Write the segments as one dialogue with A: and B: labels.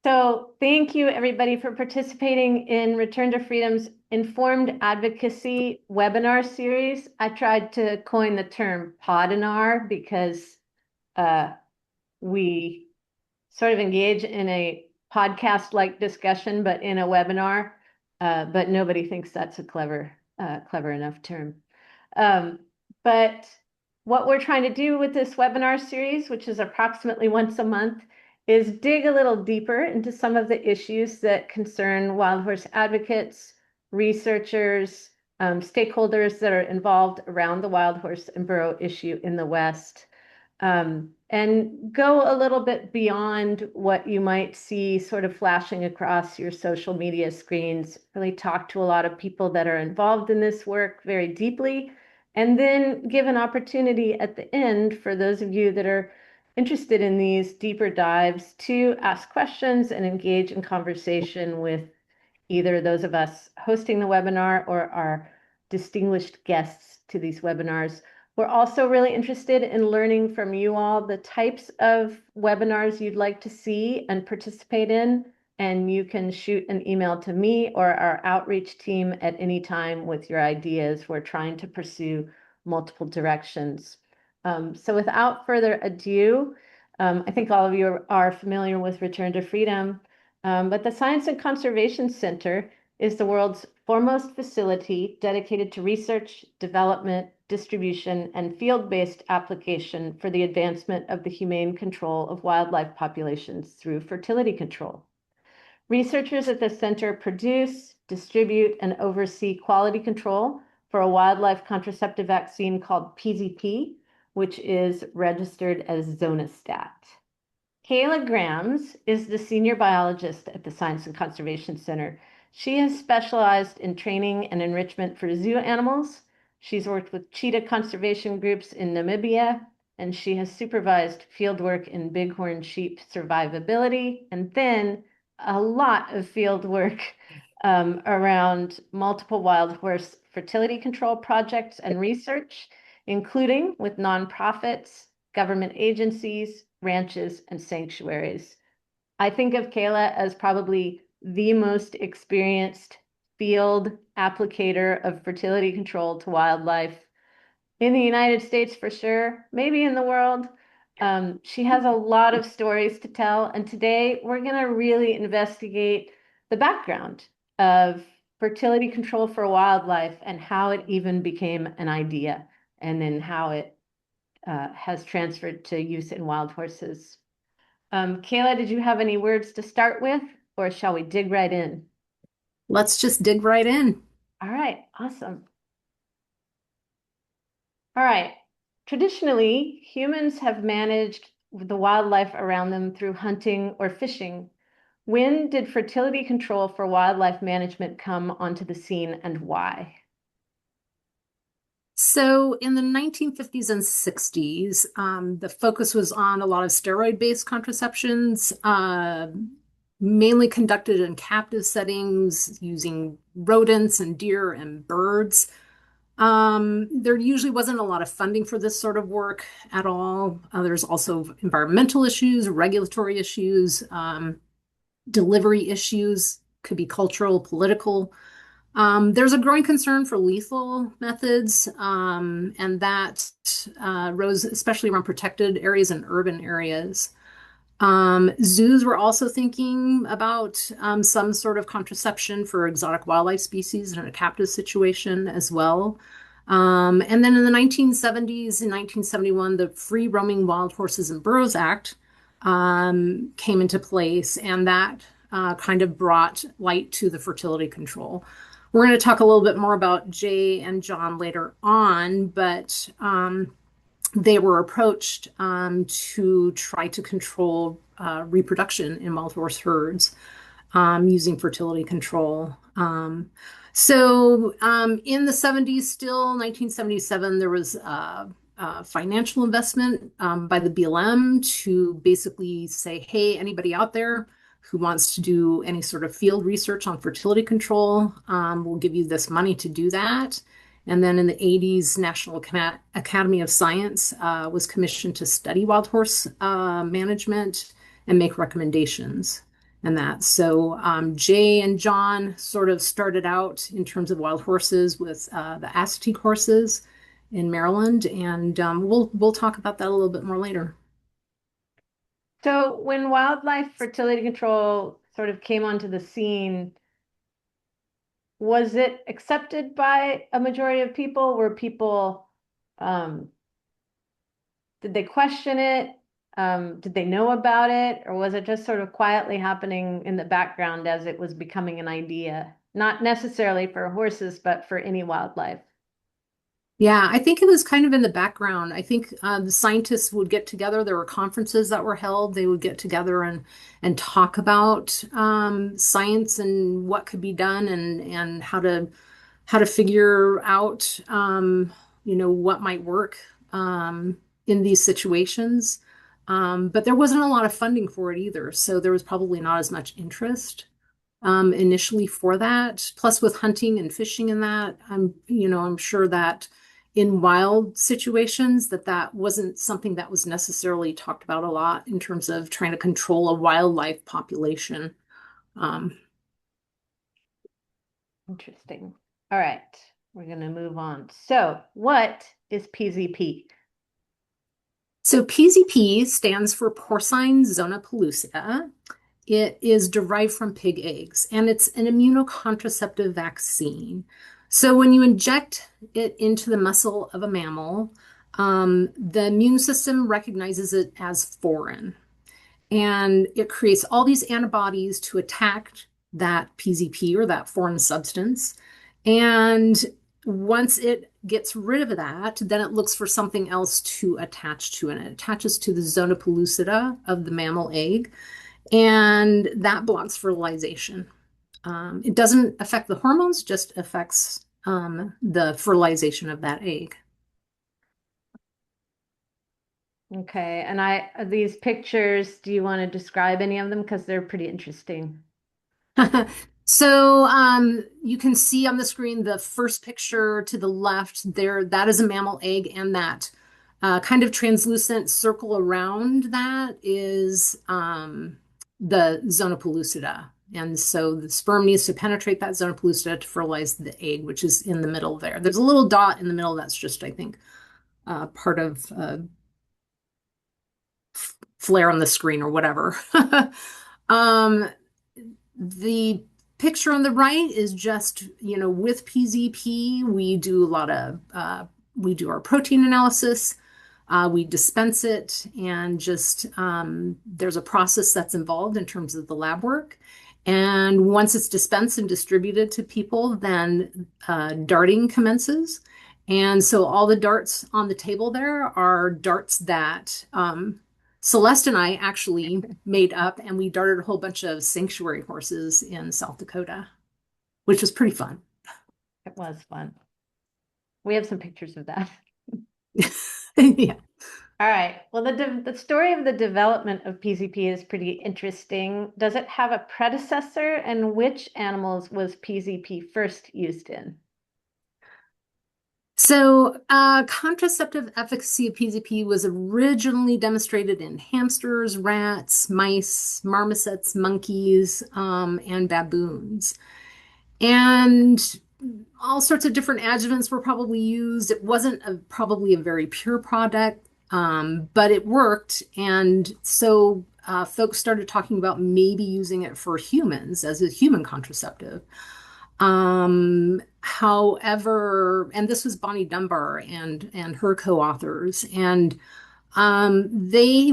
A: So thank you everybody for participating in Return to Freedom's Informed Advocacy webinar series. I tried to coin the term podinar because we sort of engage in a podcast-like discussion, but in a webinar, but nobody thinks that's a clever enough term. But what we're trying to do with this webinar series, which is approximately once a month, is dig a little deeper into some of the issues that concern wild horse advocates, researchers, stakeholders that are involved around the wild horse and burro issue in the West, and go a little bit beyond what you might see sort of flashing across your social media screens, really talk to a lot of people that are involved in this work very deeply, and then give an opportunity at the end for those of you that are interested in these deeper dives to ask questions and engage in conversation with either those of us hosting the webinar or our distinguished guests to these webinars. We're also really interested in learning from you all the types of webinars you'd like to see and participate in, and you can shoot an email to me or our outreach team at any time with your ideas. We're trying to pursue multiple directions. So without further ado, I think all of you are familiar with Return to Freedom, but the Science and Conservation Center is the world's foremost facility dedicated to research, development, distribution, and field-based application for the advancement of the humane control of wildlife populations through fertility control. Researchers at the center produce, distribute, and oversee quality control for a wildlife contraceptive vaccine called PZP, which is registered as ZonaStat. Kayla Grams is the senior biologist at the Science and Conservation Center. She has specialized in training and enrichment for zoo animals. She's worked with cheetah conservation groups in Namibia, and she has supervised fieldwork in bighorn sheep survivability, and then a lot of field work around multiple wild horse fertility control projects and research, including with nonprofits, government agencies, ranches, and sanctuaries. I think of Kayla as probably the most experienced field applicator of fertility control to wildlife in the United States for sure, maybe in the world. She has a lot of stories to tell, and today we're going to really investigate the background of fertility control for wildlife and how it even became an idea, and then how it has transferred to use in wild horses. Kayla, did you have any words to start with, or shall we dig right in?
B: Let's just dig right in.
A: All right, awesome. All right. Traditionally, humans have managed the wildlife around them through hunting or fishing. When did fertility control for wildlife management come onto the scene, and why?
B: So, in the 1950s and 60s, the focus was on a lot of steroid-based contraceptions, mainly conducted in captive settings using rodents and deer and birds. There usually wasn't a lot of funding for this sort of work at all. There's also environmental issues, regulatory issues, delivery issues, could be cultural, political. There's a growing concern for lethal methods, and that rose especially around protected areas and urban areas. Zoos were also thinking about some sort of contraception for exotic wildlife species in a captive situation as well. And then in the 1970s, in 1971, the Free Roaming Wild Horses and Burros Act came into place, and that kind of brought light to the fertility control. We're going to talk a little bit more about Jay and John later on, but they were approached to try to control reproduction in wild horse herds using fertility control. In the 70s, still 1977, there was financial investment by the BLM to basically say, hey, anybody out there who wants to do any sort of field research on fertility control, we'll give you this money to do that. And then in the 80s, National Academy of Science was commissioned to study wild horse management and make recommendations. and that. So Jay and John sort of started out in terms of wild horses with the Aztec horses in Maryland, and we'll talk about that a little bit more later.
A: So when wildlife fertility control sort of came onto the scene, was it accepted by a majority of people? Were people, um, did they question it? Did they know about it? Or was it just sort of quietly happening in the background as it was becoming an idea? Not necessarily for horses, but for any wildlife.
B: Yeah, I think it was kind of in the background. I think the scientists would get together. There were conferences that were held. They would get together and talk about science and what could be done and how to figure out what might work in these situations. But there wasn't a lot of funding for it either, so there was probably not as much interest initially for that. Plus, with hunting and fishing and that, I'm sure that in wild situations that wasn't something that was necessarily talked about a lot in terms of trying to control a wildlife population. Um,
A: Interesting. All right, we're going to move on. So, what is PZP?
B: so PZP stands for porcine zona pellucida. It is derived from pig eggs and it's an immunocontraceptive vaccine. So when you inject it into the muscle of a mammal, the immune system recognizes it as foreign and it creates all these antibodies to attack that PZP or that foreign substance. And once it gets rid of that, then it looks for something else to attach to, and it attaches to the zona pellucida of the mammal egg and that blocks fertilization. It doesn't affect the hormones, just affects the fertilization of that egg.
A: Okay, and these pictures, do you want to describe any of them? Because they're pretty interesting.
B: So you can see on the screen the first picture to the left there, that is a mammal egg, and that kind of translucent circle around that is the zona pellucida. And so the sperm needs to penetrate that zona pellucida to fertilize the egg, which is in the middle there. There's a little dot in the middle that's just, I think, part of flare on the screen or whatever. um, the picture on the right is just, with PZP, we do a lot of, we do our protein analysis, we dispense it, and just there's a process that's involved in terms of the lab work. And once it's dispensed and distributed to people, then darting commences. And so all the darts on the table there are darts that Celeste and I actually made up, and we darted a whole bunch of sanctuary horses in South Dakota, which was pretty fun.
A: It was fun. We have some pictures of that.
B: Yeah.
A: All right. Well, the story of the development of PZP is pretty interesting. Does it have a predecessor, and which animals was PZP first used in?
B: So, contraceptive efficacy of PZP was originally demonstrated in hamsters, rats, mice, marmosets, monkeys, and baboons. And all sorts of different adjuvants were probably used. It wasn't probably a very pure product, but it worked. And so folks started talking about maybe using it for humans as a human contraceptive. However, and this was Bonnie Dunbar and her co-authors, and they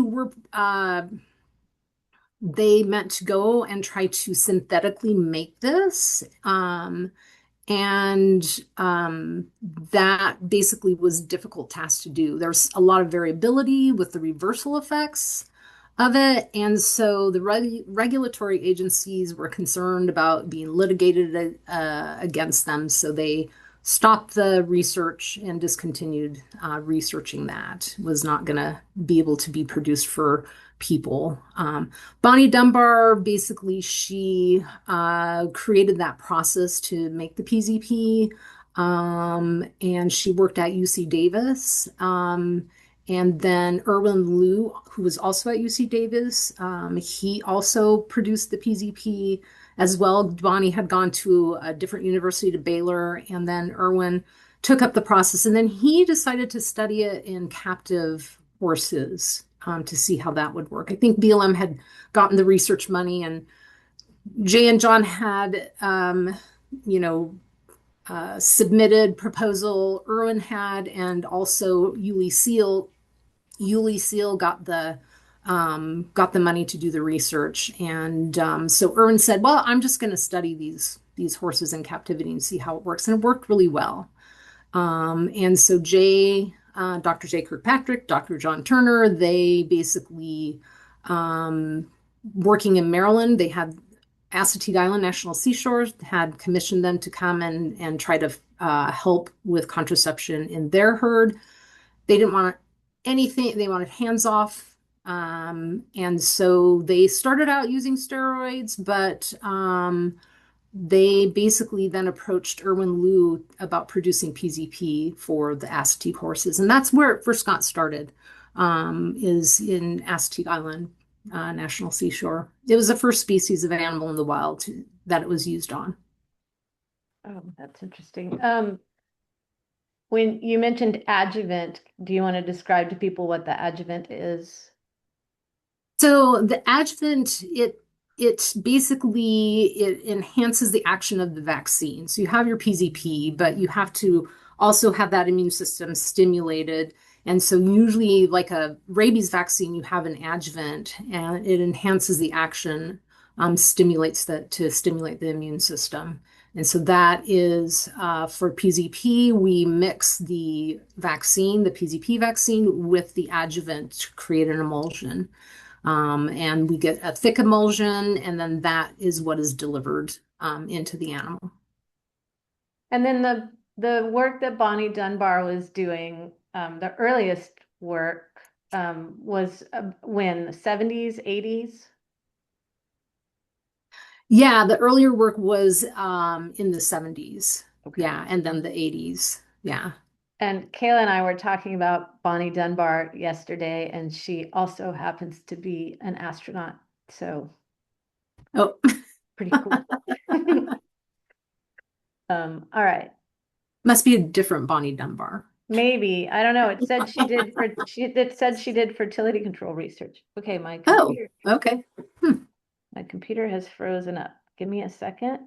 B: meant to go and try to synthetically make this. And that basically was a difficult task to do. There's a lot of variability with the reversal effects of it. And so the regulatory agencies were concerned about being litigated against them. So they stopped the research and discontinued researching that. It was not going to be able to be produced for people. Bonnie Dunbar, basically, she created that process to make the PZP, and she worked at UC Davis. And then Erwin Liu, who was also at UC Davis, he also produced the PZP as well. Bonnie had gone to a different university, to Baylor, and then Erwin took up the process. And then he decided to study it in captive horses to see how that would work. I think BLM had gotten the research money, and Jay and John had, you know, submitted proposal. Erwin had, and also Yuli Seal. Yuli Seal got the money to do the research, and so Erwin said, "Well, I'm just going to study these horses in captivity and see how it works," and it worked really well. And so Dr. J. Kirkpatrick, Dr. John Turner, they basically working in Maryland, they had Assateague Island National Seashore had commissioned them to come and try to help with contraception in their herd. They didn't want anything, they wanted hands off. And so they started out using steroids, but they basically then approached Erwin Liu about producing PZP for the Assateague horses. And that's where it first got started, is in Assateague Island National Seashore. It was the first species of animal in the wild that it was used on.
A: Oh, that's interesting. When you mentioned adjuvant, do you want to describe to people what the adjuvant is?
B: So the adjuvant, it basically it enhances the action of the vaccine. So you have your PZP, but you have to also have that immune system stimulated. And so usually like a rabies vaccine, you have an adjuvant and it enhances the action, stimulates to stimulate the immune system. And so that is for PZP, we mix the vaccine, the PZP vaccine, with the adjuvant to create an emulsion. And we get a thick emulsion, and then that is what is delivered into the animal.
A: And then the work that Bonnie Dunbar was doing, the earliest work was when the 70s, 80s.
B: Yeah, the earlier work was in the 70s.
A: Okay.
B: Yeah, and then the 80s. Yeah.
A: And Kayla and I were talking about Bonnie Dunbar yesterday, and she also happens to be an astronaut. So
B: Oh.
A: pretty cool. All right.
B: Must be a different Bonnie Dunbar.
A: Maybe. I don't know. It said she did fertility control research. Okay,
B: Oh, okay. Hmm.
A: my computer has frozen up. Give me a second.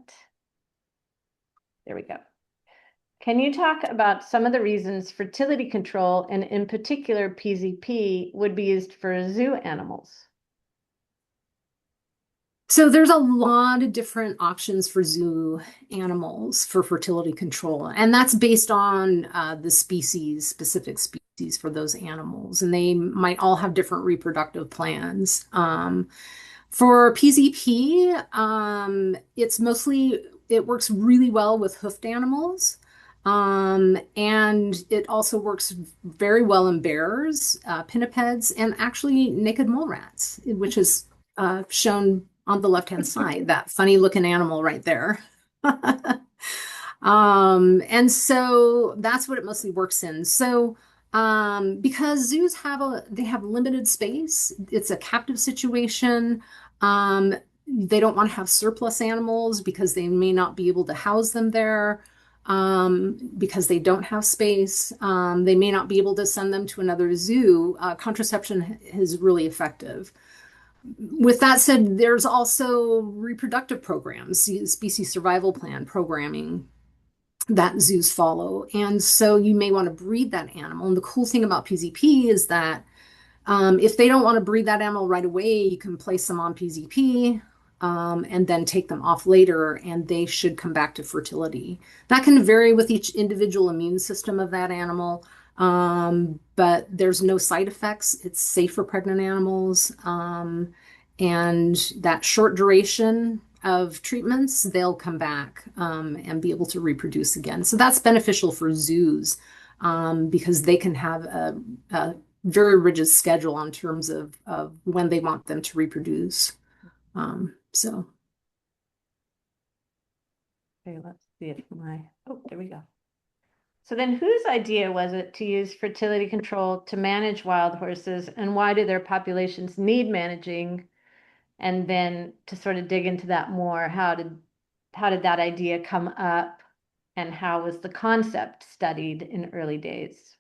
A: There we go. Can you talk about some of the reasons fertility control, and in particular PZP, would be used for zoo animals?
B: So there's a lot of different options for zoo animals for fertility control, and that's based on the species, specific species for those animals, and they might all have different reproductive plans. For PZP, it works really well with hoofed animals. And it also works very well in bears, pinnipeds, and actually naked mole rats, which is shown on the left-hand side, that funny looking animal right there. And so that's what it mostly works in. So because zoos they have limited space, it's a captive situation. They don't want to have surplus animals because they may not be able to house them there, because they don't have space. They may not be able to send them to another zoo. Contraception is really effective. With that said, there's also reproductive programs, species survival plan programming that zoos follow. And so you may want to breed that animal. And the cool thing about PZP is that if they don't want to breed that animal right away, you can place them on PZP, and then take them off later, and they should come back to fertility. That can vary with each individual immune system of that animal, but there's no side effects. It's safe for pregnant animals. And that short duration of treatments, they'll come back and be able to reproduce again. So that's beneficial for zoos, because they can have a very rigid schedule on terms of when they want them to reproduce. So.
A: Okay, let's see if oh, there we go. So then whose idea was it to use fertility control to manage wild horses, and why do their populations need managing? And then to sort of dig into that more, how did that idea come up, and how was the concept studied in early days?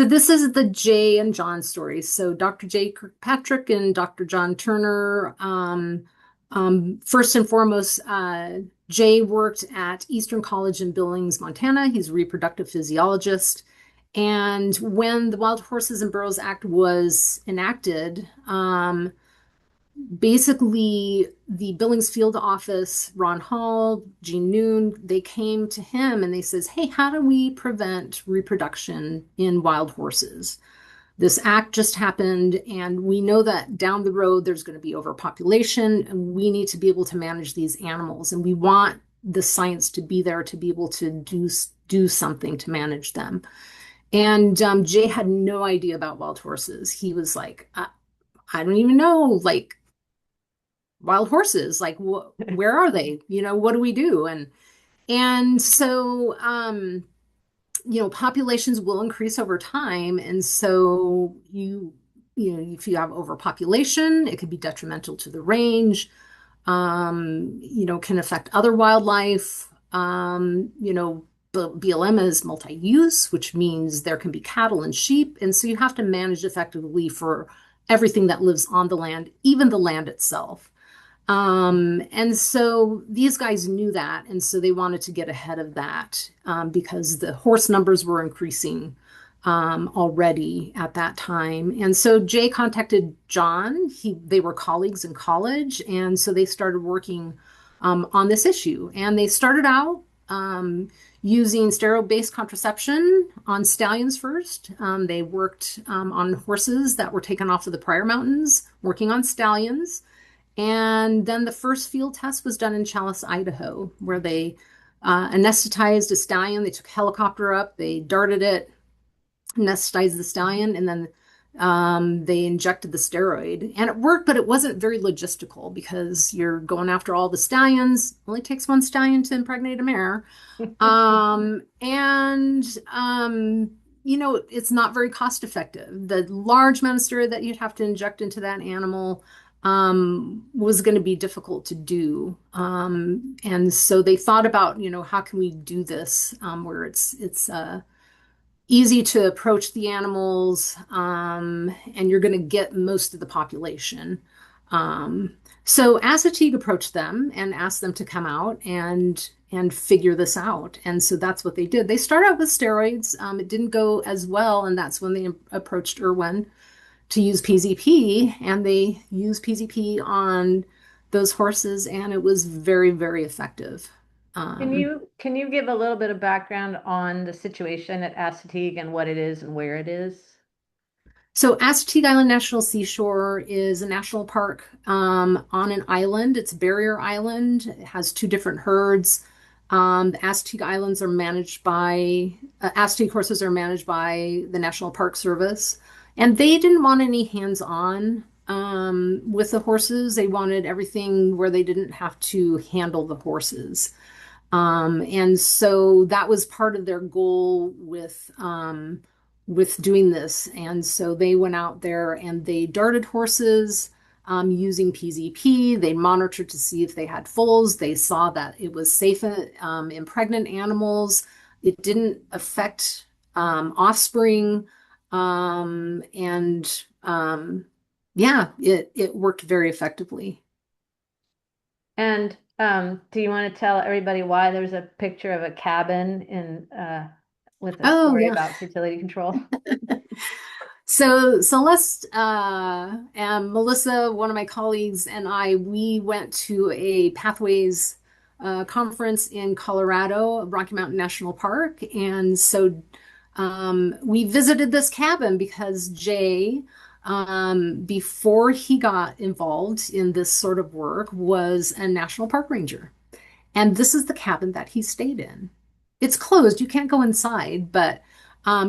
B: So this is the Jay and John story. So Dr. Jay Kirkpatrick and Dr. John Turner. First and foremost, Jay worked at Eastern College in Billings, Montana. He's a reproductive physiologist. And when the Wild Horses and Burros Act was enacted, basically the Billings field office, Ron Hall, Gene Noon, they came to him and they says, hey, how do we prevent reproduction in wild horses? This act just happened, and we know that down the road there's going to be overpopulation, and we need to be able to manage these animals, and we want the science to be there to be able to do something to manage them. And Jay had no idea about wild horses. He was like, I don't even know, like wild horses, like where are they? What do we do? And so populations will increase over time. And so if you have overpopulation, it could be detrimental to the range, can affect other wildlife. BLM is multi-use, which means there can be cattle and sheep. And so you have to manage effectively for everything that lives on the land, even the land itself. And so these guys knew that, and so they wanted to get ahead of that because the horse numbers were increasing already at that time. And so Jay contacted John. They were colleagues in college, and so they started working on this issue. And they started out using steroid-based contraception on stallions first. They worked on horses that were taken off of the Pryor Mountains, working on stallions. And then the first field test was done in Challis, Idaho, where they anesthetized a stallion. They took a helicopter up, they darted it, anesthetized the stallion, and then they injected the steroid. And it worked, but it wasn't very logistical because you're going after all the stallions. It only takes one stallion to impregnate a mare. And it's not very cost effective. The large amount of steroid that you'd have to inject into that animal was going to be difficult to do. And so they thought about, how can we do this where it's easy to approach the animals, and you're going to get most of the population. So Assateague approached them and asked them to come out and figure this out. And so that's what they did. They started out with steroids. It didn't go as well, and that's when they approached Irwin to use PZP, and they used PZP on those horses, and it was very, very effective.
A: Can you give a little bit of background on the situation at Assateague and what it is and where it is?
B: So Assateague Island National Seashore is a national park on an island. It's a barrier island. It has two different herds. The Assateague Islands are managed by Assateague horses are managed by the National Park Service, and they didn't want any hands-on with the horses. They wanted everything where they didn't have to handle the horses. And so that was part of their goal with doing this. And so they went out there and they darted horses using PZP. They monitored to see if they had foals. They saw that it was safe in pregnant animals. It didn't affect offspring. And yeah, it worked very effectively.
A: And do you want to tell everybody why there's a picture of a cabin in with a
B: Oh,
A: story
B: yeah.
A: about fertility control?
B: So Celeste and Melissa, one of my colleagues, and we went to a Pathways conference in Colorado, Rocky Mountain National Park. And so we visited this cabin because Jay, before he got involved in this sort of work, was a national park ranger. And this is the cabin that he stayed in. It's closed, you can't go inside, but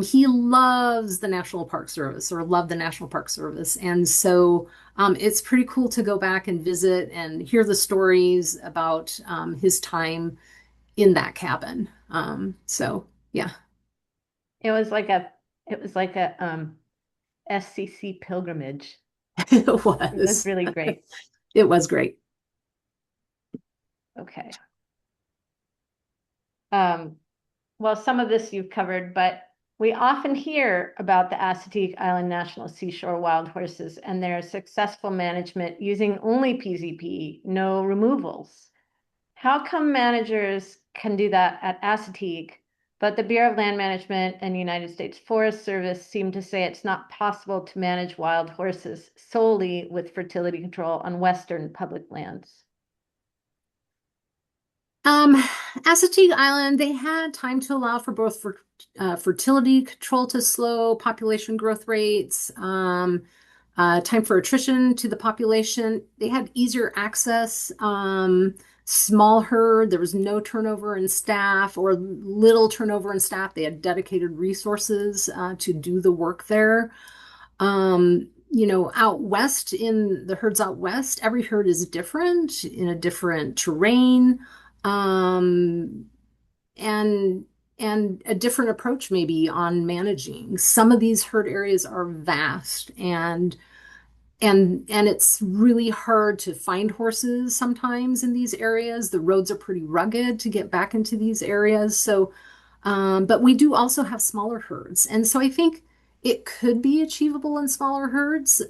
B: he loves the National Park Service, or loved the National Park Service. And so it's pretty cool to go back and visit and hear the stories about his time in that cabin. So Yeah,
A: It was like a SCC pilgrimage.
B: it
A: It was
B: was.
A: really great.
B: It was great.
A: Okay. Um, well, some of this you've covered, but we often hear about the Assateague Island National Seashore wild horses and their successful management using only PZP, no removals. How come managers can do that at Assateague, but the Bureau of Land Management and United States Forest Service seem to say it's not possible to manage wild horses solely with fertility control on Western public lands?
B: Um, Assateague Island, they had time to allow for both fertility control to slow population growth rates, time for attrition to the population. They had easier access, small herd. There was no turnover in staff or little turnover in staff. They had dedicated resources to do the work there. Out west in the herds out west, every herd is different in a different terrain, um, and a different approach maybe on managing. Some of these herd areas are vast and it's really hard to find horses sometimes in these areas. The roads are pretty rugged to get back into these areas. So, but we do also have smaller herds. And so I think it could be achievable in smaller herds.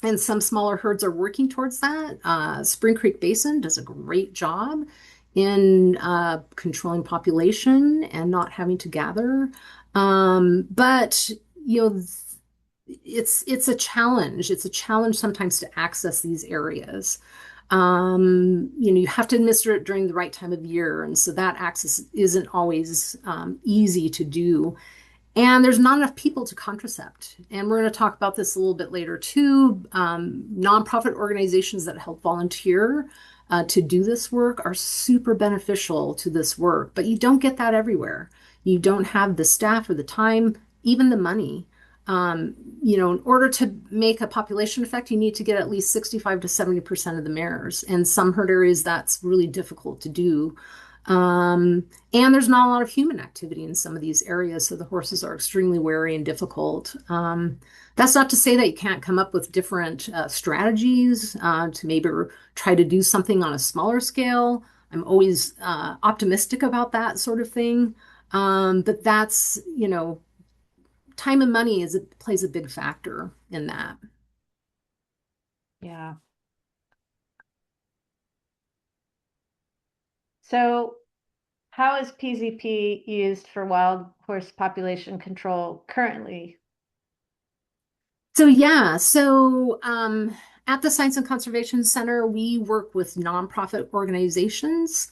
B: And some smaller herds are working towards that. Spring Creek Basin does a great job in controlling population and not having to gather. But you know, it's a challenge. It's a challenge sometimes to access these areas. You have to administer it during the right time of year, and so that access isn't always easy to do. And there's not enough people to contracept. And we're going to talk about this a little bit later too. Nonprofit organizations that help volunteer to do this work are super beneficial to this work, but you don't get that everywhere. You don't have the staff or the time, even the money. In order to make a population effect, you need to get at least 65 to 70% of the mares. And some herd areas, that's really difficult to do. And there's not a lot of human activity in some of these areas, so the horses are extremely wary and difficult. That's not to say that you can't come up with different strategies to maybe try to do something on a smaller scale. I'm always optimistic about that sort of thing. But that's, time and money plays a big factor in that.
A: Yeah. So how is PZP used for wild horse population control currently?
B: At the Science and Conservation Center, we work with nonprofit organizations,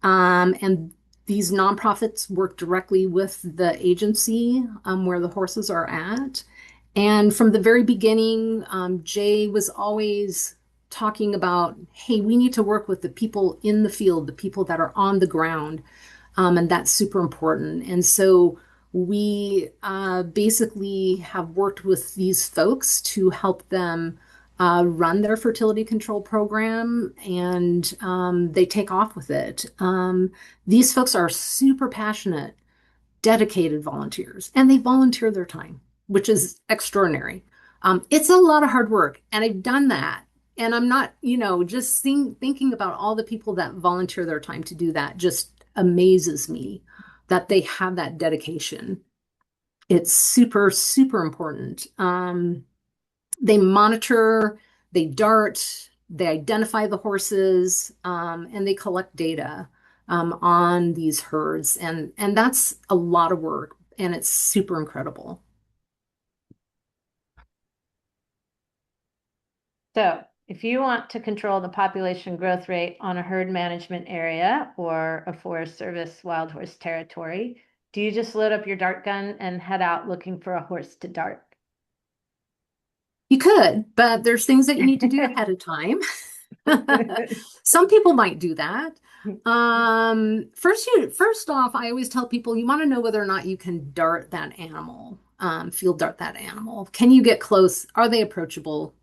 B: and these nonprofits work directly with the agency where the horses are at. And from the very beginning, Jay was always talking about, hey, we need to work with the people in the field, the people that are on the ground, and that's super important. And so we basically have worked with these folks to help them run their fertility control program, and they take off with it. These folks are super passionate, dedicated volunteers, and they volunteer their time, which is extraordinary. It's a lot of hard work, and I've done that. And I'm not, just thinking about all the people that volunteer their time to do that just amazes me that they have that dedication. It's super, super important. They monitor, they dart, they identify the horses, and they collect data on these herds, and that's a lot of work, and it's super incredible.
A: So if you want to control the population growth rate on a herd management area or a Forest Service wild horse territory, do you just load up your dart gun and head out looking for a horse to dart?
B: You could, but there's things that you need to do ahead of time. Some people might do that. First off, I always tell people you want to know whether or not you can dart that animal, field dart that animal. Can you get close? Are they approachable?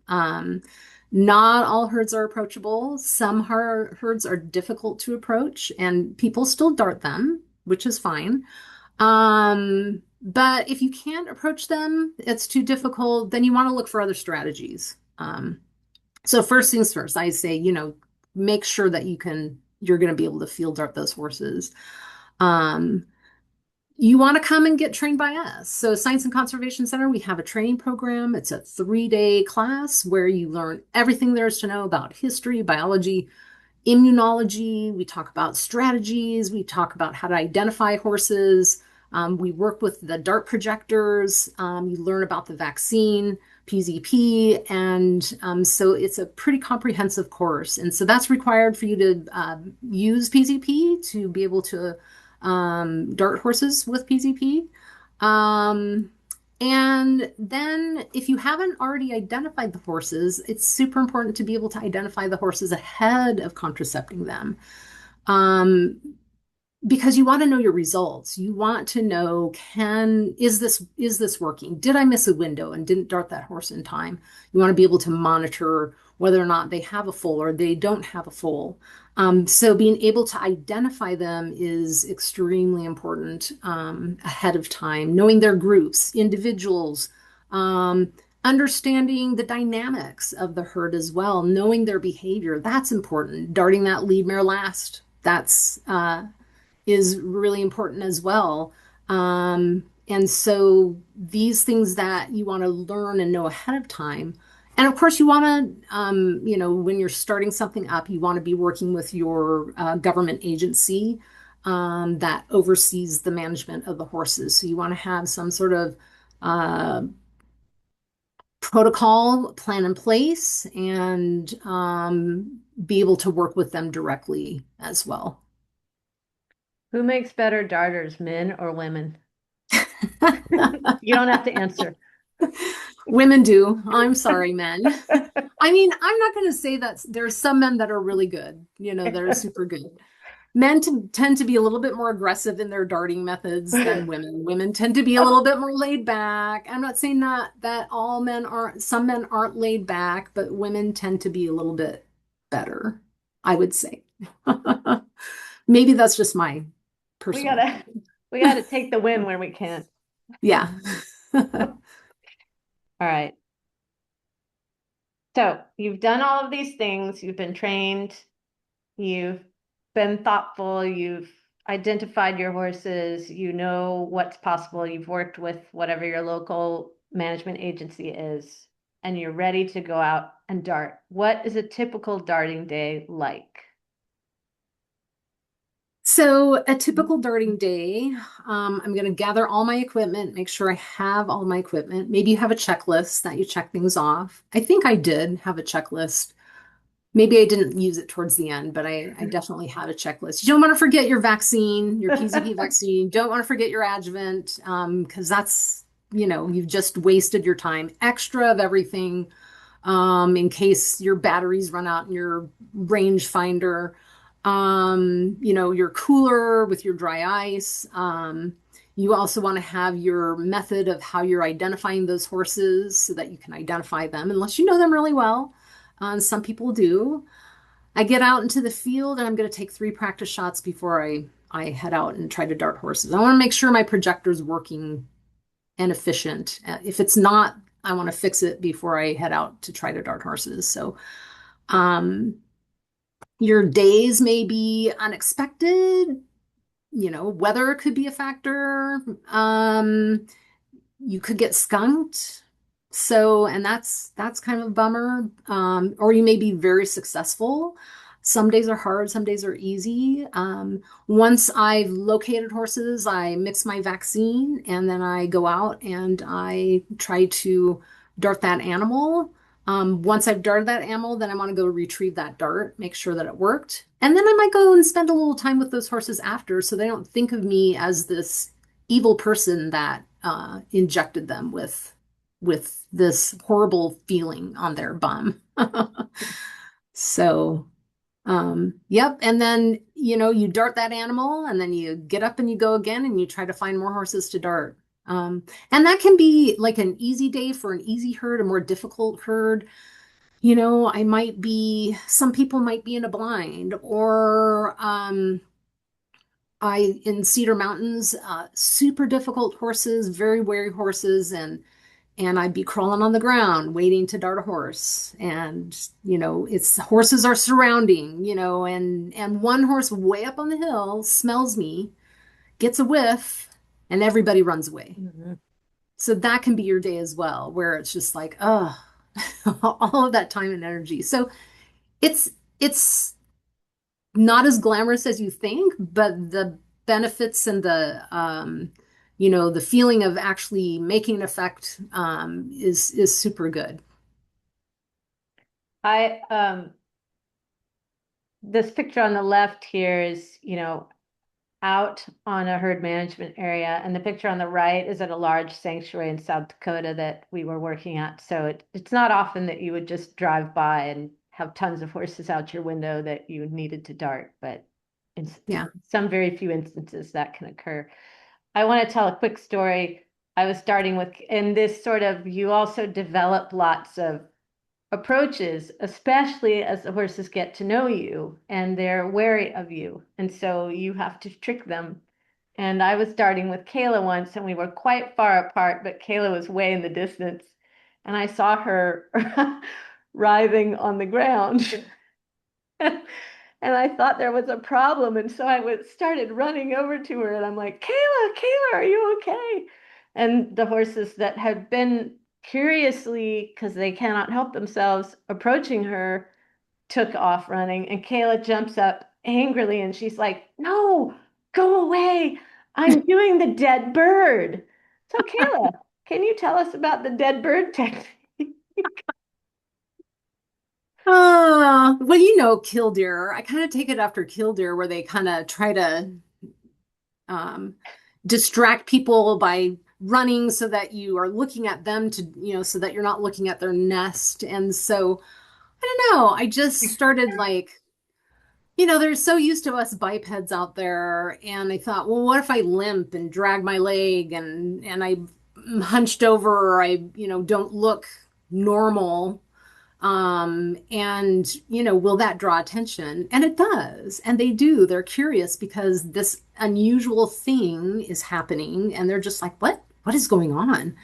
B: Not all herds are approachable. Some herds are difficult to approach, and people still dart them. which is fine. But if you can't approach them, it's too difficult, then you want to look for other strategies. So first things first, I say, make sure that you're going to be able to field dart those horses. Um, you want to come and get trained by us. So Science and Conservation Center, we have a training program. It's a 3-day class where you learn everything there is to know about history, biology, immunology. We talk about strategies. We talk about how to identify horses. We work with the dart projectors. You learn about the vaccine, PZP. And so it's a pretty comprehensive course. And so that's required for you to use PZP to be able to dart horses with PZP. Um, and then, if you haven't already identified the horses, it's super important to be able to identify the horses ahead of contracepting them. Um, because you want to know your results. You want to know, is this working? Did I miss a window and didn't dart that horse in time? You want to be able to monitor whether or not they have a foal or they don't have a foal. So being able to identify them is extremely important ahead of time, knowing their groups, individuals, understanding the dynamics of the herd as well, knowing their behavior. That's important. Darting that lead mare last. That's is really important as well. And so these things that you want to learn and know ahead of time. And of course, you want to, when you're starting something up, you want to be working with your government agency that oversees the management of the horses. So you want to have some sort of uh, protocol plan in place and be able to work with them directly as well.
A: Who makes better darters, men or women? You don't have to answer.
B: Women do. I'm sorry, men. I mean, I'm not going to say that there's some men that are really good, that are super good. Men tend to be a little bit more aggressive in their darting methods than women. Women tend to be a little bit more laid back. I'm not saying that all men aren't, some men aren't laid back, but women tend to be a little bit better, I would say. Maybe that's just my
A: We
B: personal
A: gotta
B: opinion.
A: we gotta take the win when we can.
B: Yeah.
A: All right. So you've done all of these things, you've been trained, you've been thoughtful, you've identified your horses, you know what's possible, you've worked with whatever your local management agency is, and you're ready to go out and dart. What is a typical darting day like?
B: So a typical darting day, I'm going to gather all my equipment, make sure I have all my equipment. Maybe you have a checklist that you check things off. I think I did have a checklist. Maybe I didn't use it towards the end, but I definitely had a checklist. You don't want to forget your vaccine, your PZP vaccine. You don't want to forget your adjuvant, because that's, you've just wasted your time. Extra of everything, in case your batteries run out in your rangefinder. Your cooler with your dry ice. You also want to have your method of how you're identifying those horses so that you can identify them, unless you know them really well. Some people do. I get out into the field and I'm going to take 3 practice shots before I head out and try to dart horses. I want to make sure my projector's working and efficient. If it's not, I want to fix it before I head out to try to dart horses. So, um, your days may be unexpected. Weather could be a factor. You could get skunked. So, and that's kind of a bummer. Or you may be very successful. Some days are hard, some days are easy. Once I've located horses, I mix my vaccine and then I go out and I try to dart that animal. Once I've darted that animal, then I want to go retrieve that dart, make sure that it worked. And then I might go and spend a little time with those horses after so they don't think of me as this evil person that injected them with this horrible feeling on their bum. So, yep. And then, you dart that animal and then you get up and you go again and you try to find more horses to dart. And that can be like an easy day for an easy herd, a more difficult herd. Some people might be in a blind or, I in Cedar Mountains, super difficult horses, very wary horses, and I'd be crawling on the ground waiting to dart a horse. And, it's horses are surrounding, and one horse way up on the hill smells me, gets a whiff, and everybody runs away.
A: Mhm.
B: So that can be your day as well, where it's just like, oh, all of that time and energy. So it's not as glamorous as you think, but the benefits and the feeling of actually making an effect is super good.
A: I This picture on the left here is, out on a herd management area, and the picture on the right is at a large sanctuary in South Dakota that we were working at. So it's not often that you would just drive by and have tons of horses out your window that you needed to dart, but in
B: Yeah.
A: some very few instances that can occur. I want to tell a quick story. I was starting with, in this sort of, you also develop lots of approaches, especially as the horses get to know you and they're wary of you. And so you have to trick them. And I was starting with Kayla once, and we were quite far apart, but Kayla was way in the distance. And I saw her writhing on the ground. And I thought there was a problem. And so started running over to her, and I'm like, Kayla, Kayla, are you okay? And the horses that had been curiously, because they cannot help themselves, approaching her, took off running. And Kayla jumps up angrily and she's like, no, go away. I'm doing the dead bird. So, Kayla, can you tell us about the dead bird technique?
B: Well, killdeer. I kind of take it after killdeer, where they kind of try to um, distract people by running so that you are looking at them so that you're not looking at their nest. And so, I don't know. I just started like, they're so used to us bipeds out there. And I thought, well, what if I limp and drag my leg and I'm hunched over, or don't look normal? And will that draw attention? And it does. And they do. They're curious because this unusual thing is happening, and they're just like, what is going on?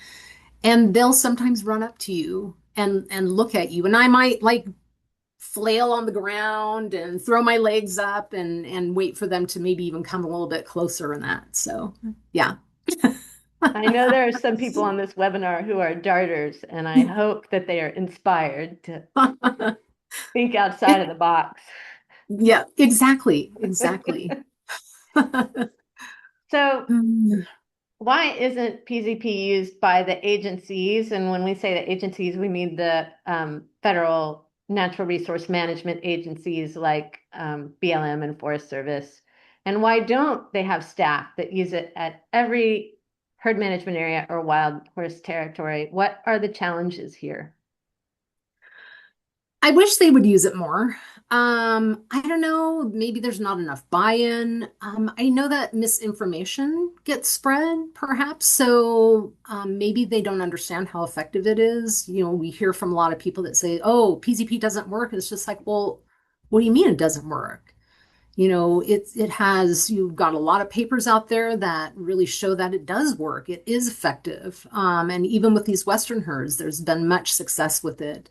B: And they'll sometimes run up to you and look at you. And I might like flail on the ground and throw my legs up and wait for them to maybe even come a little bit closer in that. So yeah.
A: I know there are some people on this webinar who are darters, and I hope that they are inspired to think outside of the box.
B: Yeah, exactly. Exactly.
A: So, why isn't PZP used by the agencies? And when we say the agencies, we mean the federal natural resource management agencies like BLM and Forest Service. And why don't they have staff that use it at every herd management area or wild horse territory? What are the challenges here?
B: I wish they would use it more. I don't know, maybe there's not enough buy-in. I know that misinformation gets spread, perhaps. So maybe they don't understand how effective it is. We hear from a lot of people that say, oh, PZP doesn't work. It's just like, well, what do you mean it doesn't work? You've got a lot of papers out there that really show that it does work. It is effective. And even with these Western herds, there's been much success with it.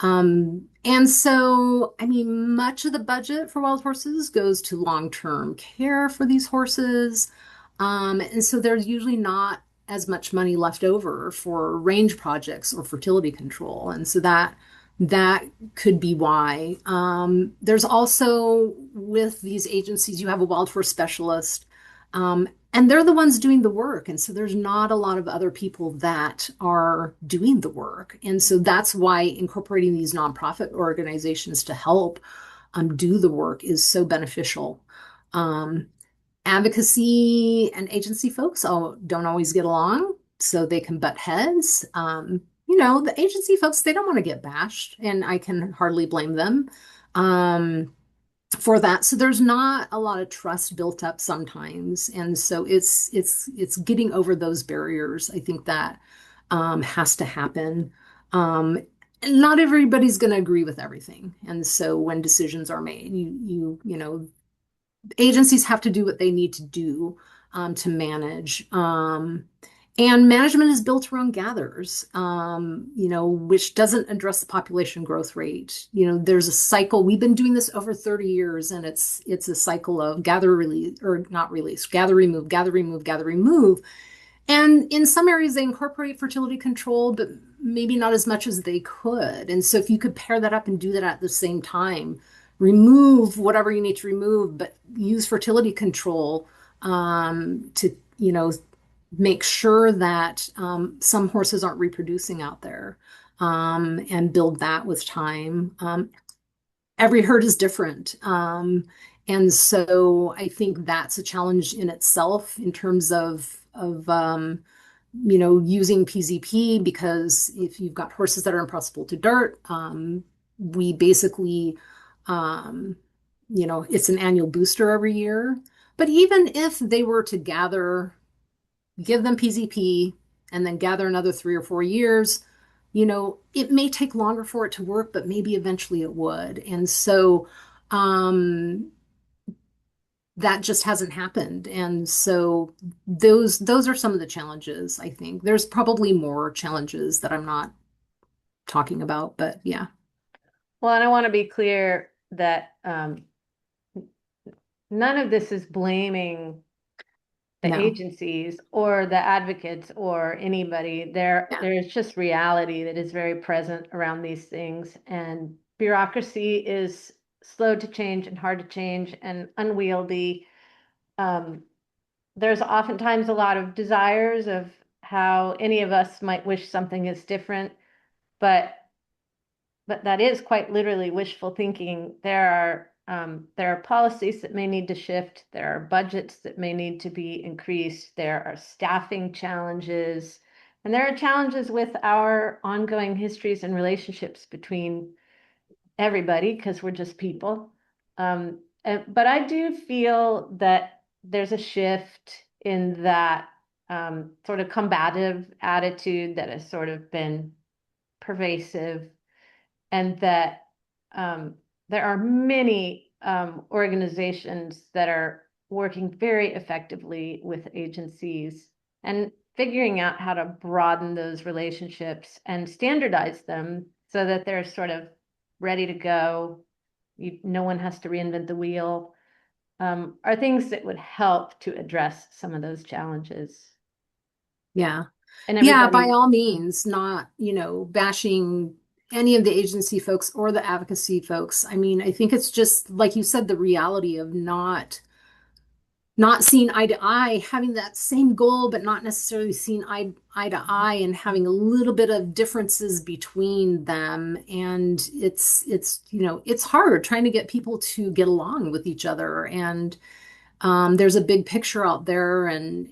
B: And so, I mean, much of the budget for wild horses goes to long-term care for these horses. And so there's usually not as much money left over for range projects or fertility control. And so that could be why. There's also with these agencies, you have a wild horse specialist. And they're the ones doing the work. And so there's not a lot of other people that are doing the work. And so that's why incorporating these nonprofit organizations to help do the work is so beneficial. Um, Advocacy and agency folks don't always get along, so they can butt heads. The agency folks, they don't want to get bashed, and I can hardly blame them. For that. So there's not a lot of trust built up sometimes. And so it's getting over those barriers. I think that has to happen. And not everybody's going to agree with everything. And so when decisions are made, agencies have to do what they need to do to manage. And management is built around gathers, which doesn't address the population growth rate. There's a cycle. We've been doing this over 30 years, and it's a cycle of gather, release, or not release, gather, remove, gather, remove, gather, remove. And in some areas, they incorporate fertility control, but maybe not as much as they could. And so, if you could pair that up and do that at the same time, remove whatever you need to remove, but use fertility control to, make sure that some horses aren't reproducing out there and build that with time. Every herd is different. And so I think that's a challenge in itself in terms of using PZP, because if you've got horses that are impressible to dirt, we basically, um, it's an annual booster every year. But even if they were to gather, give them PZP, and then gather another 3 or 4 years, it may take longer for it to work, but maybe eventually it would. And so um, that just hasn't happened. And so those are some of the challenges, I think. There's probably more challenges that I'm not talking about, but yeah.
A: Well, and I want to be clear that none of this is blaming the
B: No.
A: agencies or the advocates or anybody.
B: Yeah.
A: There's just reality that is very present around these things, and bureaucracy is slow to change and hard to change and unwieldy. Um, there's oftentimes a lot of desires of how any of us might wish something is different, but that is quite literally wishful thinking. There are policies that may need to shift. There are budgets that may need to be increased. There are staffing challenges, and there are challenges with our ongoing histories and relationships between everybody because we're just people. But I do feel that there's a shift in that sort of combative attitude that has sort of been pervasive, and that um, there are many organizations that are working very effectively with agencies and figuring out how to broaden those relationships and standardize them so that they're sort of ready to go. No one has to reinvent the wheel. Are things that would help to address some of those challenges.
B: Yeah.
A: And
B: Yeah, by
A: everybody.
B: all means, not, bashing any of the agency folks or the advocacy folks. I mean, I think it's just like you said, the reality of not seeing eye to eye, having that same goal, but not necessarily seeing eye to eye, and having a little bit of differences between them. And it's hard trying to get people to get along with each other. And there's a big picture out there, and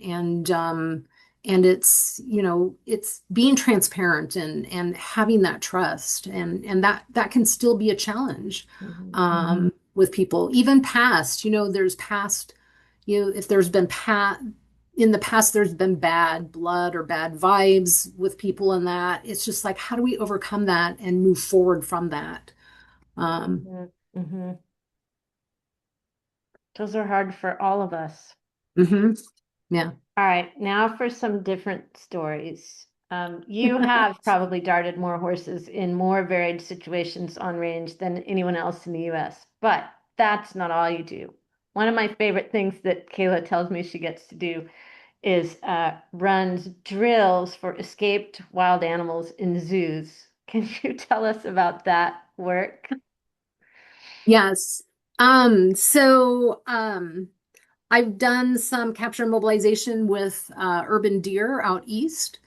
B: it's being transparent and having that trust, and that can still be a challenge
A: Mhm.
B: with people, even past, there's past, if there's been in the past there's been bad blood or bad vibes with people, and that it's just like, how do we overcome that and move forward from that? um,
A: Mhm. Mhm. Those are hard for all of us.
B: mhm. Yeah.
A: All right, now for some different stories. You have probably darted more horses in more varied situations on range than anyone else in the US, but that's not all you do. One of my favorite things that Kayla tells me she gets to do is runs drills for escaped wild animals in zoos. Can you tell us about that work?
B: Yes. So I've done some capture and mobilization with urban deer out east.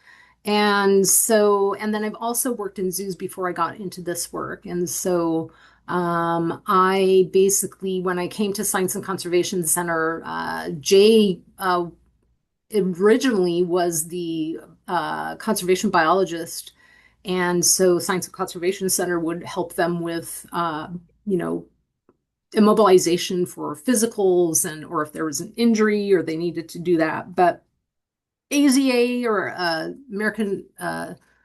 B: And then I've also worked in zoos before I got into this work. And so I basically, when I came to Science and Conservation Center, Jay originally was the conservation biologist. And so Science and Conservation Center would help them with, you know, immobilization for physicals, and or if there was an injury or they needed to do that. But AZA, or American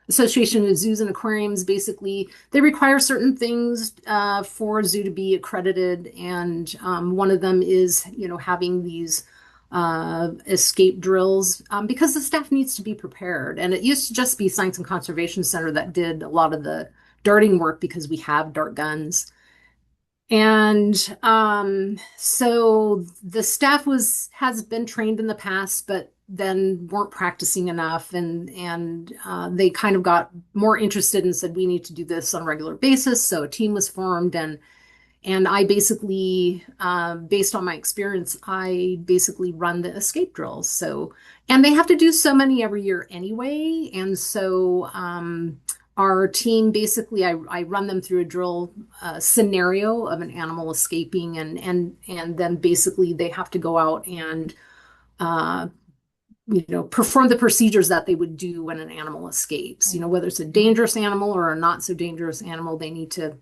B: Association of Zoos and Aquariums, basically, they require certain things for a zoo to be accredited, and one of them is, having these escape drills because the staff needs to be prepared. And it used to just be Science and Conservation Center that did a lot of the darting work because we have dart guns. And so the staff has been trained in the past, but then weren't practicing enough, and they kind of got more interested and said we need to do this on a regular basis. So a team was formed, and I basically, based on my experience, I basically run the escape drills. So, and they have to do so many every year anyway. And so, our team basically, I run them through a drill scenario of an animal escaping, and then basically they have to go out and uh, perform the procedures that they would do when an animal escapes. Whether it's a dangerous animal or a not so dangerous animal, they need to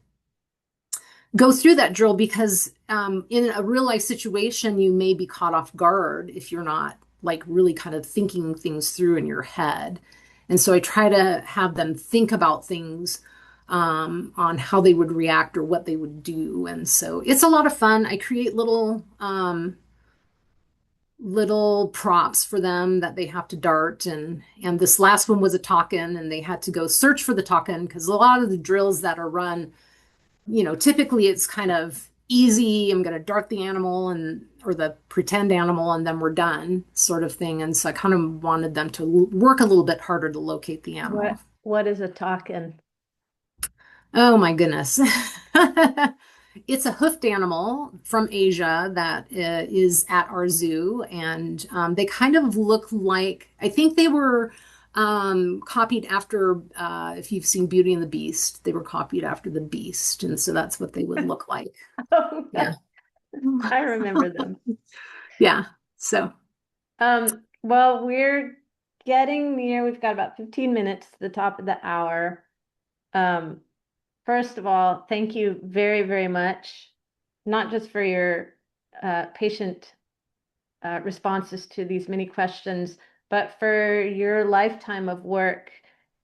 B: go through that drill because in a real life situation, you may be caught off guard if you're not like really kind of thinking things through in your head. And so I try to have them think about things on how they would react or what they would do. And so it's a lot of fun. I create little props for them that they have to dart, and this last one was a takin, and they had to go search for the takin because a lot of the drills that are run, typically it's kind of easy. I'm going to dart the animal or the pretend animal, and then we're done, sort of thing. And so I kind of wanted them to work a little bit harder to locate the animal.
A: What is a talking?
B: Oh my goodness. It's a hoofed animal from Asia that is at our zoo, and they kind of look like, I think they were copied after, if you've seen Beauty and the Beast, they were copied after the Beast, and so that's what they would look like.
A: Oh,
B: Yeah.
A: I remember them.
B: Yeah. So,
A: Well, we're getting near, we've got about 15 minutes to the top of the hour. Um, First of all, thank you very, very much, not just for your patient responses to these many questions, but for your lifetime of work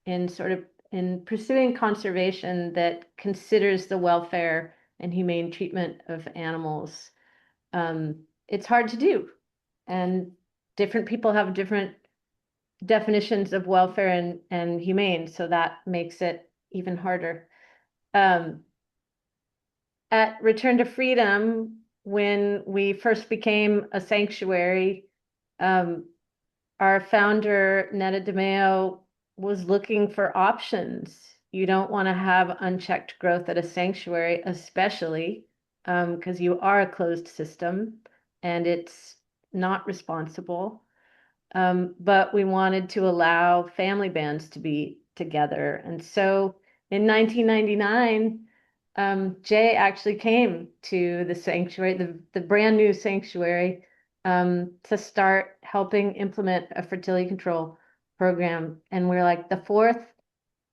A: in sort of in pursuing conservation that considers the welfare and humane treatment of animals. It's hard to do, and different people have different definitions of welfare and humane, so that makes it even harder. Um, at Return to Freedom, when we first became a sanctuary, um, our founder, Netta DeMeo, was looking for options. You don't want to have unchecked growth at a sanctuary, especially because you are a closed system and it's not responsible. But we wanted to allow family bands to be together. And so in 1999, Jay actually came to the sanctuary, the brand new sanctuary, to start helping implement a fertility control program. And we're like the fourth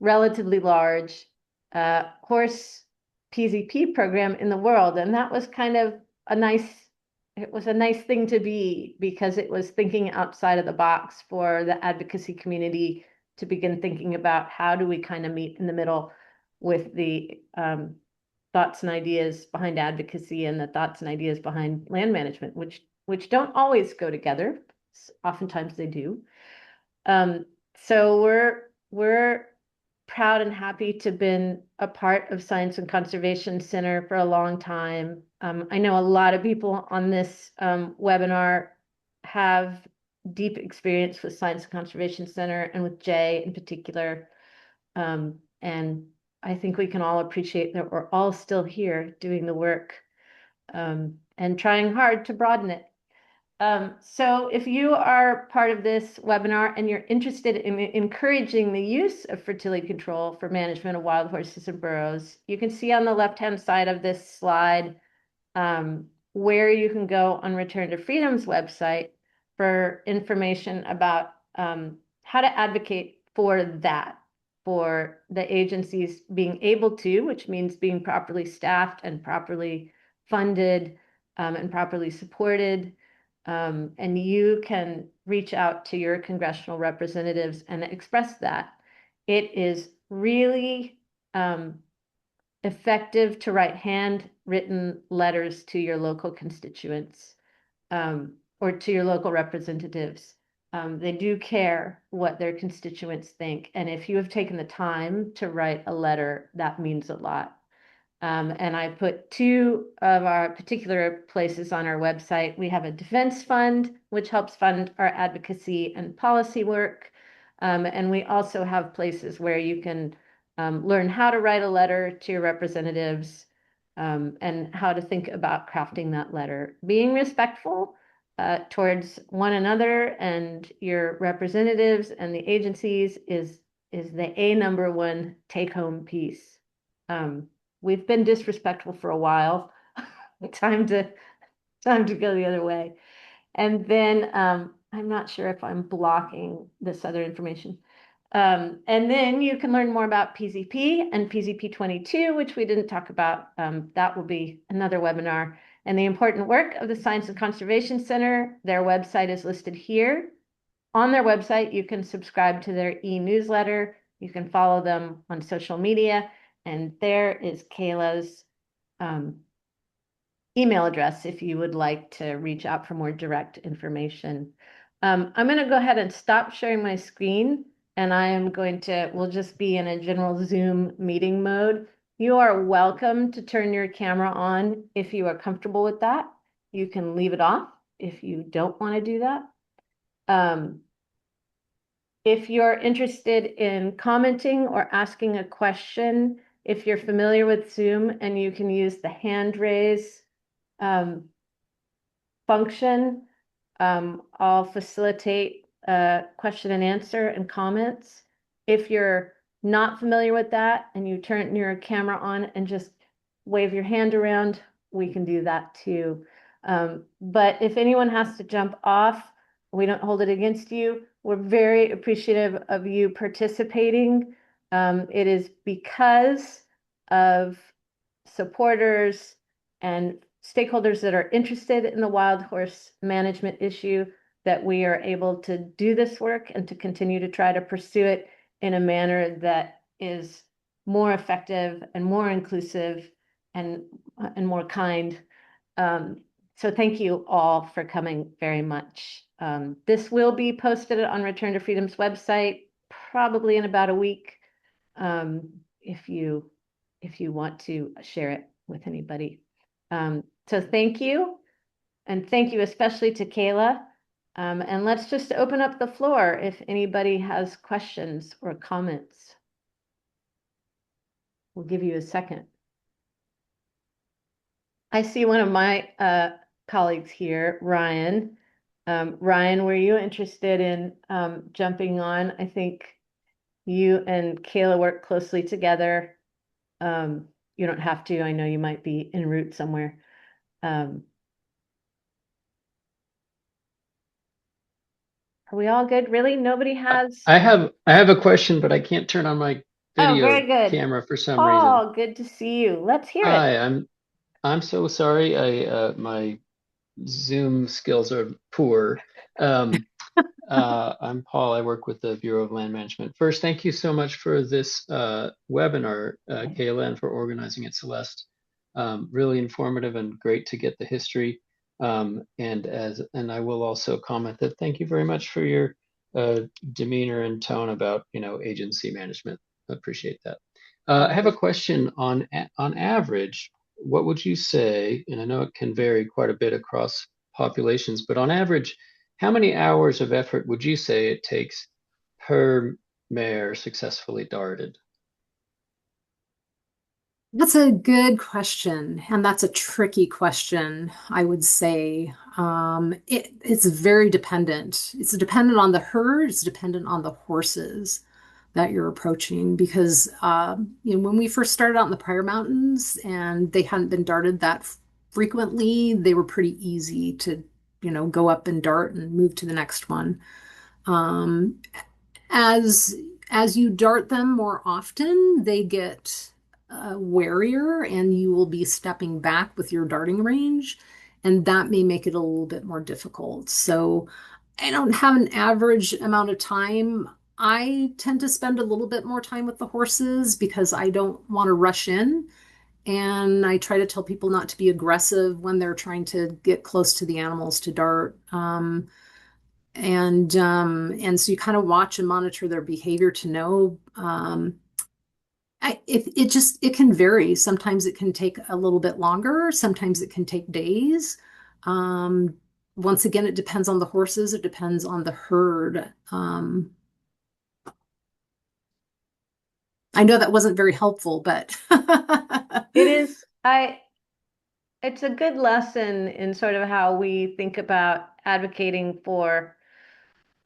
A: relatively large horse PZP program in the world. And that was kind of a it was a nice thing to be because it was thinking outside of the box for the advocacy community to begin thinking about how do we kind of meet in the middle with the thoughts and ideas behind advocacy and the thoughts and ideas behind land management, which don't always go together. Oftentimes they do. So we're proud and happy to have been a part of Science and Conservation Center for a long time. I know a lot of people on this webinar have deep experience with Science and Conservation Center and with Jay in particular. And I think we can all appreciate that we're all still here doing the work and trying hard to broaden it. So if you are part of this webinar and you're interested in encouraging the use of fertility control for management of wild horses and burros, you can see on the left-hand side of this slide where you can go on Return to Freedom's website for information about how to advocate for that, for the agencies being able to, which means being properly staffed and properly funded and properly supported. And you can reach out to your congressional representatives and express that it is really effective to write handwritten letters to your local constituents or to your local representatives. They do care what their constituents think. And if you have taken the time to write a letter, that means a lot. And I put two of our particular places on our website. We have a defense fund, which helps fund our advocacy and policy work. And we also have places where you can learn how to write a letter to your representatives and how to think about crafting that letter. Being respectful towards one another and your representatives and the agencies is the number one take-home piece. We've been disrespectful for a while. Time to go the other way. And then I'm not sure if I'm blocking this other information. And then you can learn more about PZP and PZP 22, which we didn't talk about. That will be another webinar. And the important work of the Science and Conservation Center. Their website is listed here. On their website, you can subscribe to their e-newsletter. You can follow them on social media. And there is Kayla's email address if you would like to reach out for more direct information. I'm going to go ahead and stop sharing my screen, and we'll just be in a general Zoom meeting mode. You are welcome to turn your camera on if you are comfortable with that. You can leave it off if you don't want to do that. If you're interested in commenting or asking a question, if you're familiar with Zoom and you can use the hand raise function, I'll facilitate question and answer and comments. If you're not familiar with that and you turn your camera on and just wave your hand around, we can do that too. But if anyone has to jump off, we don't hold it against you. We're very appreciative of you participating. It is because of supporters and stakeholders that are interested in the wild horse management issue that we are able to do this work and to continue to try to pursue it in a manner that is more effective and more inclusive and more kind. So thank you all for coming very much. This will be posted on Return to Freedom's website probably in about a week if you want to share it with anybody. So thank you. And thank you especially to Kayla. And let's just open up the floor if anybody has questions or comments. We'll give you a second. I see one of my colleagues here, Ryan. Ryan, were you interested in jumping on? I think you and Kayla work closely together. You don't have to. I know you might be en route somewhere. Are we all good? Really? Nobody has?
C: I have a question, but I can't turn on my
A: Oh, very
C: video
A: good.
C: camera for some reason.
A: Paul, good to see you. Let's hear it.
C: Hi, I'm so sorry. My Zoom skills are poor. Um, I'm Paul. I work with the Bureau of Land Management. First, thank you so much for this webinar, Kayla, and for organizing it, Celeste. Really informative and great to get the history. And I will also comment that thank you very much for your demeanor and tone about agency management. I appreciate that. I have a question on average. What would you say? And I know it can vary quite a bit across populations, but on average, how many hours of effort would you say it takes per mare successfully darted?
B: That's a good question, and that's a tricky question, I would say. It's very dependent. It's dependent on the herd, it's dependent on the horses that you're approaching because when we first started out in the Pryor Mountains and they hadn't been darted that frequently, they were pretty easy to, go up and dart and move to the next one. Um, as as you dart them more often, they get warier and you will be stepping back with your darting range, and that may make it a little bit more difficult. So I don't have an average amount of time. I tend to spend a little bit more time with the horses because I don't want to rush in. And I try to tell people not to be aggressive when they're trying to get close to the animals to dart. And so you kind of watch and monitor their behavior to know. It can vary. Sometimes it can take a little bit longer. Sometimes it can take days. Um, Once again, it depends on the horses. It depends on the herd. I know that wasn't very helpful, but
A: It is, it's a good lesson in sort of how we think about advocating for,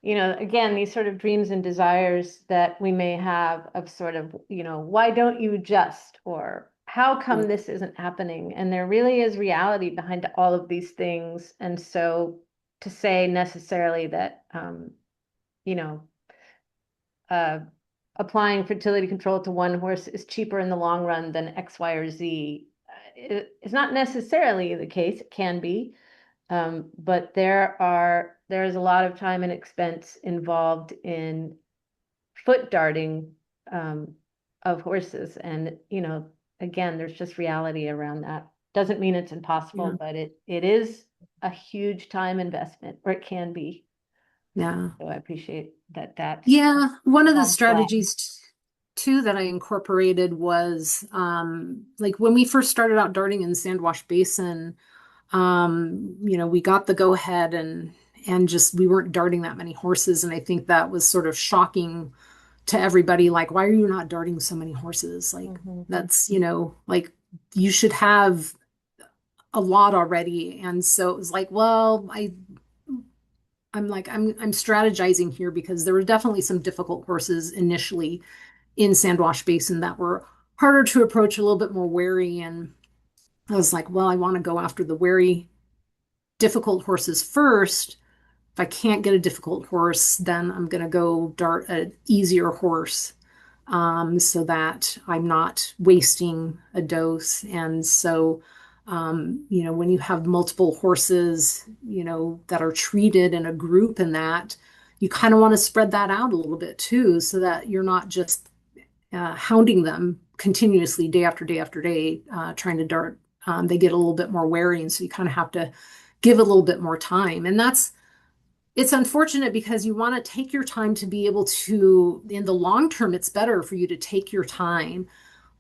A: again, these sort of dreams and desires that we may have of sort of, why don't you just, or how come this isn't happening? And there really is reality behind all of these things. And so to say necessarily that, you know, uh, applying fertility control to one horse is cheaper in the long run than X, Y, or Z, it's not necessarily the case. It can be. But there's a lot of time and expense involved in foot darting of horses. And, again, there's just reality around that. Doesn't mean it's impossible,
B: yeah.
A: but it is a huge time investment, or it can be.
B: Yeah.
A: So I appreciate that.
B: Yeah, one of the
A: On flag.
B: strategies too that I incorporated was like when we first started out darting in Sandwash Basin, we got the go ahead and just we weren't darting that many horses. And I think that was sort of shocking to everybody. Like, why are you not darting so many horses? Like that's, like you should have a lot already. And so it was like, well, I'm strategizing here because there were definitely some difficult horses initially in Sandwash Basin that were harder to approach, a little bit more wary. And I was like, well, I want to go after the wary, difficult horses first. If I can't get a difficult horse, then I'm going to go dart an easier horse, so that I'm not wasting a dose. And so, when you have multiple horses, that are treated in a group and that, you kind of want to spread that out a little bit too, so that you're not just hounding them continuously day after day after day, trying to dart. They get a little bit more wary, and so you kind of have to give a little bit more time. And it's unfortunate because you want to take your time to be able to, in the long term, it's better for you to take your time.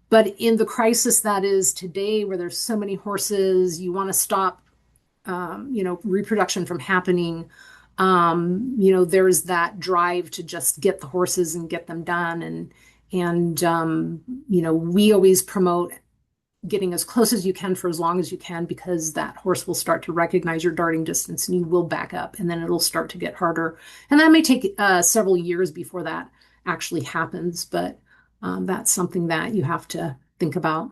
B: But in the crisis that is today, where there's so many horses, you want to stop, reproduction from happening. There's that drive to just get the horses and get them done. And we always promote getting as close as you can for as long as you can, because that horse will start to recognize your darting distance and you will back up, and then it'll start to get harder. And that may take several years before that actually happens, but that's something that you have to think about.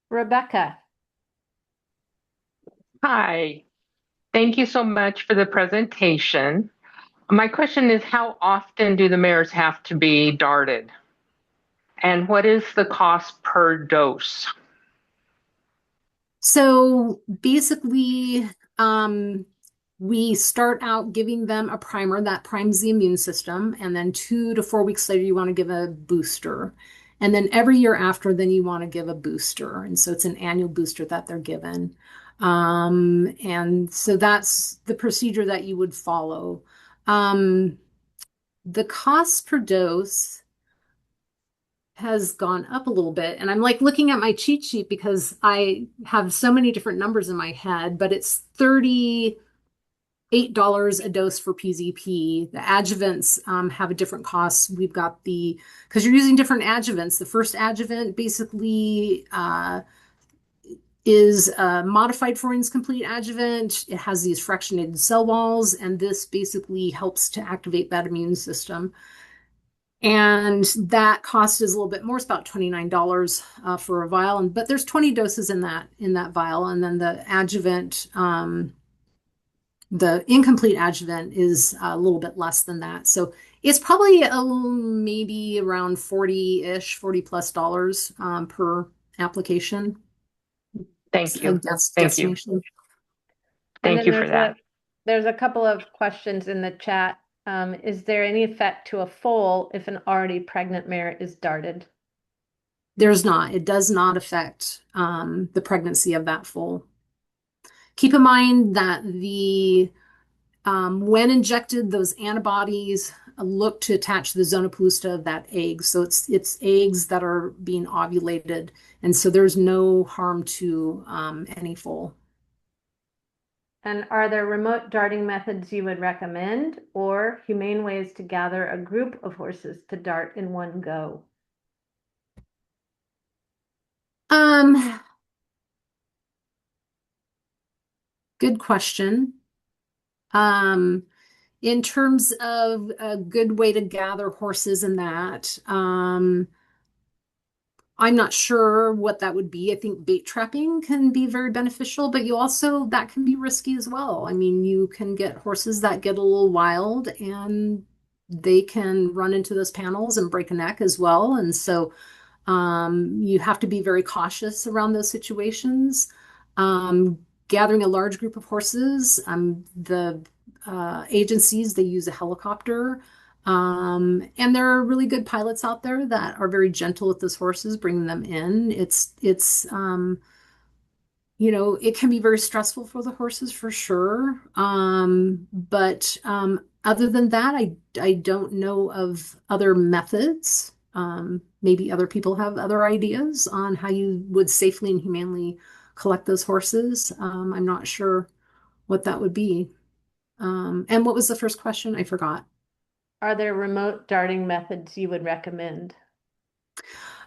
A: Rebecca.
D: Hi, thank you so much for the presentation. My question is, how often do the mares have to be darted? And what is the cost per dose?
B: So basically, we start out giving them a primer that primes the immune system, and then 2 to 4 weeks later, you want to give a booster. And then every year after, then you want to give a booster. And so it's an annual booster that they're given. And so that's the procedure that you would follow. The cost per dose has gone up a little bit. And I'm like looking at my cheat sheet because I have so many different numbers in my head, but it's $38 a dose for PZP. The adjuvants have a different cost. We've got because you're using different adjuvants. The first adjuvant basically is a modified Fourier's complete adjuvant. It has these fractionated cell walls, and this basically helps to activate that immune system. And that cost is a little bit more. It's about $29 for a vial, but there's 20 doses in that vial. And then the adjuvant, the incomplete adjuvant, is a little bit less than that. So it's probably maybe around 40-ish, $40+ per application.
D: Thank you.
B: Thank
D: you.
A: And
D: Thank
A: then
D: you for that.
A: there's a couple of questions in the chat is there any effect to a foal if an already pregnant mare is darted?
B: There's not. It does not affect the pregnancy of that foal. Keep in mind that the when injected, those antibodies look to attach the zona pellucida of that egg. So it's eggs that are being ovulated, and so there's no harm to any foal.
A: And are there remote darting methods you would recommend or humane ways to gather a group of horses to dart in one go?
B: Good question. In terms of a good way to gather horses in that, I'm not sure what that would be. I think bait trapping can be very beneficial, but you also, that can be risky as well. I mean, you can get horses that get a little wild and they can run into those panels and break a neck as well. And so you have to be very cautious around those situations. Gathering a large group of horses, the agencies, they use a helicopter. And there are really good pilots out there that are very gentle with those horses, bringing them in. It can be very stressful for the horses for sure. But other than that, I don't know of other methods. Maybe other people have other ideas on how you would safely and humanely collect those horses. I'm not sure what that would be. And what was the first question? I forgot.
A: Are there remote darting methods you would recommend?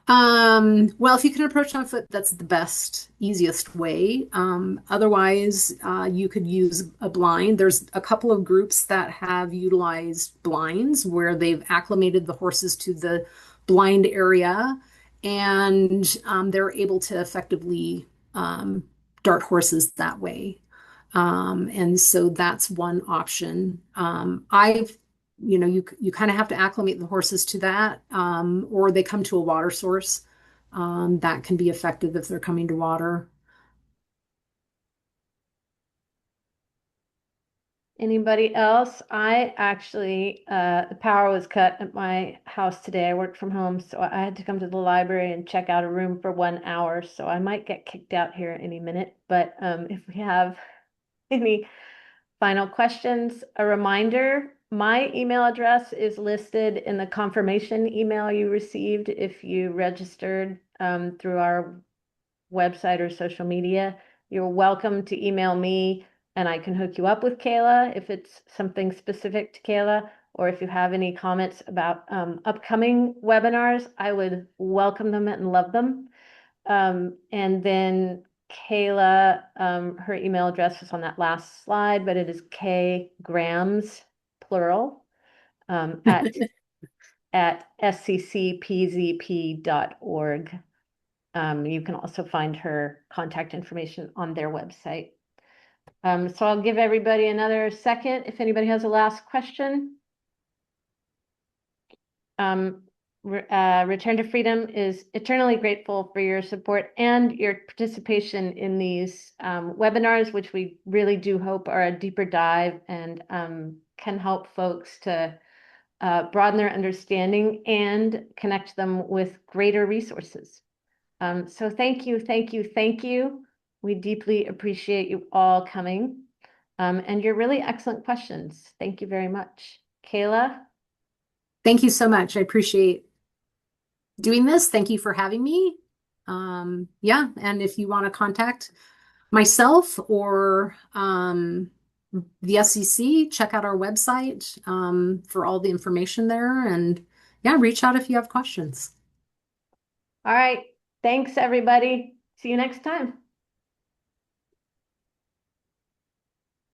B: Well, if you can approach on foot, that's the best, easiest way. Otherwise, you could use a blind. There's a couple of groups that have utilized blinds where they've acclimated the horses to the blind area, and they're able to effectively dart horses that way. And so that's one option. You kind of have to acclimate the horses to that, or they come to a water source. That can be effective if they're coming to water.
A: Anybody else? I actually, the power was cut at my house today. I worked from home, so I had to come to the library and check out a room for 1 hour. So I might get kicked out here any minute. But if we have any final questions, a reminder, my email address is listed in the confirmation email you received if you registered through our website or social media. You're welcome to email me and I can hook you up with Kayla if it's something specific to Kayla, or if you have any comments about upcoming webinars, I would welcome them and love them. And then Kayla, her email address was on that last slide, but it is K Grams, plural, at sccpzp.org. You can also find her contact information on their website. So I'll give everybody another second if anybody has a last question. Return to Freedom is eternally grateful for your support and your participation in these webinars, which we really do hope are a deeper dive and can help folks to broaden their understanding and connect them with greater resources. So thank you, thank you, thank you. We deeply appreciate you all coming and your really excellent questions. Thank you very much. Kayla?
B: Thank you so much. I appreciate doing this. Thank you for having me. Yeah, and if you want to contact myself or the SEC, check out our website for all the information there. And yeah, reach out if you have questions.
A: All right. Thanks, everybody. See you next time.